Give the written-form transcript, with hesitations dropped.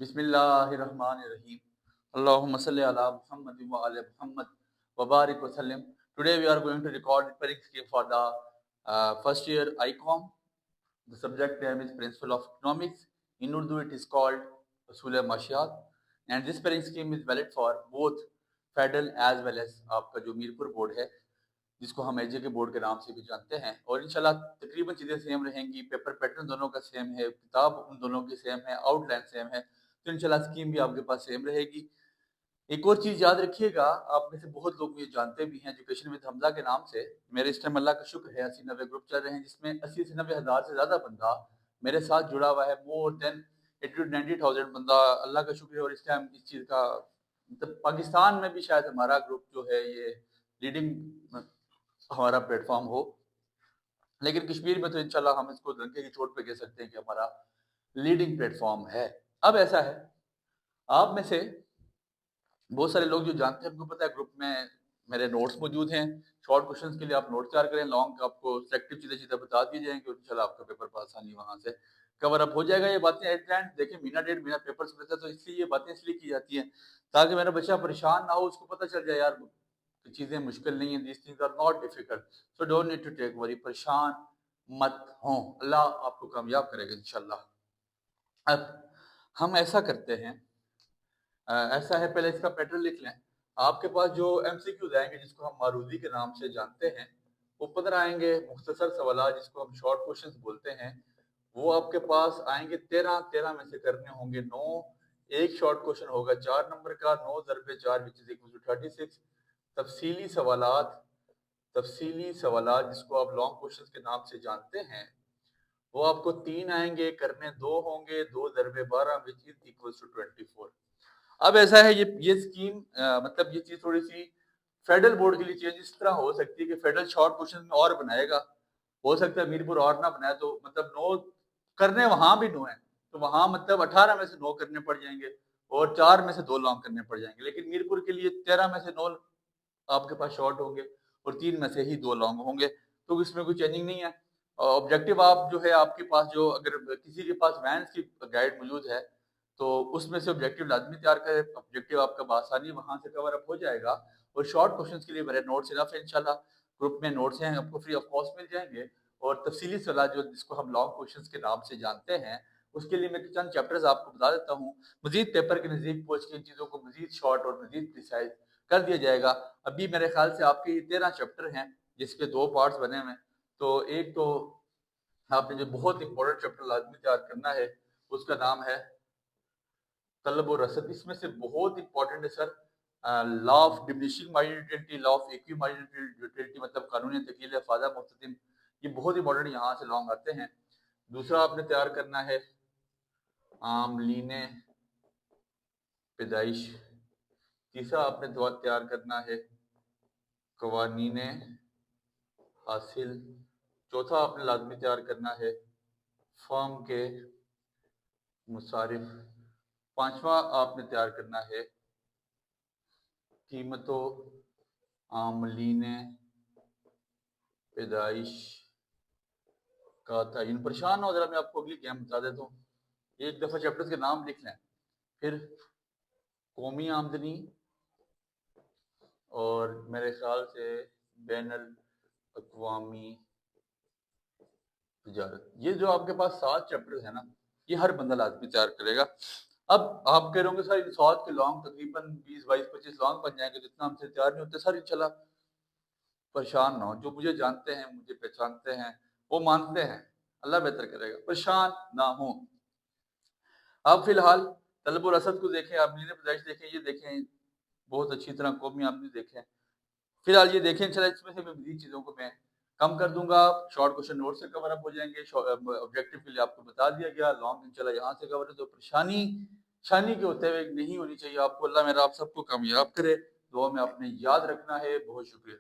Bismillahirrahmanirrahim. Allahumma salli ala Muhammad wa ala Muhammad wa barik wa sallim. Today we are going to record the preparing scheme for the first year ICOM. The subject name is Principle of Economics. In Urdu it is called Usul Mashiat. And this preparing scheme is valid for both federal as well as आपका जो Mirpur board है जिसको हम एजे के board के नाम से भी जानते हैं। और इंशाल्लाह तकरीबन चीज़ें सेम रहेंगी, पेपर पैटर्न दोनों का सेम है, किताब उन दोनों की सेम है, आउटलाइन सेम है, तो इंशाल्लाह स्कीम भी आपके पास सेम रहेगी। एक और चीज़ याद रखिएगा, आप में से बहुत लोग मुझे जानते भी हैं एजुकेशन विद हमजा के नाम से। मेरे इस टाइम अल्लाह का शुक्र है 80-90 ग्रुप चल रहे हैं जिसमें 80 से 90 हज़ार से ज़्यादा बंदा मेरे साथ जुड़ा हुआ है। मोर देन 80-90,000 बंदा, अल्लाह का शुक्र है। और इस टाइम इस चीज़ का मतलब पाकिस्तान में भी शायद हमारा ग्रुप जो है ये लीडिंग हमारा प्लेटफॉर्म हो, लेकिन कश्मीर में तो इंशाल्लाह हम इसको डंके की चोट पे कह सकते हैं कि हमारा लीडिंग प्लेटफॉर्म है। अब ऐसा है, आप में से बहुत सारे लोग जो जानते हैं, आपको पता है ग्रुप में मेरे नोट्स मौजूद हैं। शॉर्ट क्वेश्चंस के लिए आप नोट तैयार करें, लॉन्ग आपको सिलेक्टिव चीज़ें बता दी जाएंगी और इंशाल्लाह आपका पेपर पर आसानी वहाँ से कवर अप हो जाएगा। ये बातें एट द एंड देखें, महीना डेढ़ महीना पेपर से बचा, तो इसलिए ये बातें इसलिए की जाती हैं ताकि मेरा बच्चा परेशान ना हो, उसको पता चल जाए यार चीज़ें मुश्किल नहीं है, this things are not difficult, so don't need to take worry, परेशान मत हो, अल्लाह आपको कामयाब करेगा इंशाल्लाह। अब हम ऐसा करते हैं, ऐसा है, पहले इसका पैटर्न लिख लें। आपके पास जो एमसीक्यूज आएंगे जिसको हम मारूदी के नाम से जानते हैं, वो 15 आएंगे मुख्तसर सवाल जिसको हम शॉर्ट क्वेश्चंस बोलते हैं। वो आपके पास आएंगे 13 में से करने होंगे 9। एक शॉर्ट क्वेश्चन होगा 4 नंबर का, 9 × 4 विच इज इक्वल टू 36। तफसीली सवालात जिसको आप लॉन्ग क्वेश्चंस के नाम से जानते हैं, वो आपको 3 आएंगे, करने 2 होंगे, 2 × 12 विच इज इक्वल टू 24। अब ऐसा है, ये स्कीम मतलब ये चीज थोड़ी सी फेडरल बोर्ड के लिए चेंज इस तरह हो सकती है कि फेडरल शॉर्ट क्वेश्चन में और बनाएगा, हो सकता है मीरपुर और ना बनाए, तो मतलब 9 करने वहां भी 9 है, तो वहां मतलब 18 में से 9 करने पड़ जाएंगे और 4 में से 2 लॉन्ग करने पड़ जाएंगे। लेकिन मीरपुर के लिए 13 में से 9 आपके पास शॉर्ट होंगे और 3 में से ही 2 लॉन्ग होंगे, तो इसमें कोई चेंजिंग नहीं है। ऑब्जेक्टिव आप जो है आपके पास, जो अगर किसी के पास वैंस की गाइड मौजूद है तो उसमें से ऑब्जेक्टिव लाजमी तैयार करें, ऑब्जेक्टिव आपका बासानी वहां से कवर अप हो जाएगा। और शॉर्ट क्वेश्चंस के लिए मेरे नोट्स इनफ है, इंशाल्लाह ग्रुप में नोट्स हैं, आपको फ्री ऑफ कॉस्ट मिल जाएंगे। और तफसीली सलाह जो जिसको हम लॉन्ग क्वेश्चंस के नाम से जानते हैं, उसके लिए मैं चंद चैप्टर्स आपको बता देता हूँ। मजीद पेपर के नज़दीक पहुंच के इन चीज़ों को मजीद शॉर्ट और मजीद प्रिसाइज कर दिया जाएगा। अभी मेरे ख्याल से आपके ये 13 चैप्टर हैं जिसके 2 पार्ट्स बने हुए हैं। तो एक तो आपने जो बहुत इंपॉर्टेंट चैप्टर लाजमी तैयार करना है उसका नाम है तलब और रसद। इसमें से बहुत इंपॉर्टेंट है sir law of diminishing marginal utility, law of equi marginal utility, मतलब कानूनी तकील फायदा मुस्ततिम, ये बहुत इंपॉर्टेंट यहाँ से लॉन्ग आते हैं। दूसरा आपने तैयार करना है आमलीन पैदाइश। तीसरा आपने तैयार करना है कवानीन हासिल। चौथा आपने लाजमी तैयार करना है फर्म के मुसारिफ। पांचवा आपने तैयार करना है कीमतों आमलीन पैदाइश का तयन। परेशान ना हो जरा, मैं आपको अगली गेम बता देता हूँ। एक दफ़ा चैप्टर्स के नाम लिख लें, फिर कौमी आमदनी और मेरे ख्याल से बैनुल अक़वामी तिजारत, ये जो आपके पास 7 चैप्टर्स है ना, ये हर बंदा लाजमी तैयार करेगा। अब आप कह रहे होंगे सर इन 7 के लॉन्ग तकरीबन 20, 22, 25 लॉन्ग बन जाएंगे, जितना हमसे तैयार नहीं होते। सर इंशाल्लाह परेशान ना हो, जो मुझे जानते हैं, मुझे पहचानते हैं, वो मानते हैं, अल्लाह बेहतर करेगा, परेशान ना हो। अब फिलहाल तलब और रसद को देखें, आमलीन पैदाइश देखें, ये देखें बहुत अच्छी तरह, कौमी आमदनी देखें। फिलहाल ये देखें, चला इसमें से मैं मजीद चीज़ों को मैं कम कर दूंगा, शॉर्ट क्वेश्चन नोट से कवर अप हो जाएंगे। ऑब्जेक्टिव के लिए आपको बता दिया गया, लॉन्ग इंशाल्लाह यहाँ से कवर है। तो परेशानी शानी के होते हुए नहीं होनी चाहिए आपको। अल्लाह मेरा आप सबको कामयाब करे, दुआ में आपने याद रखना है। बहुत शुक्रिया।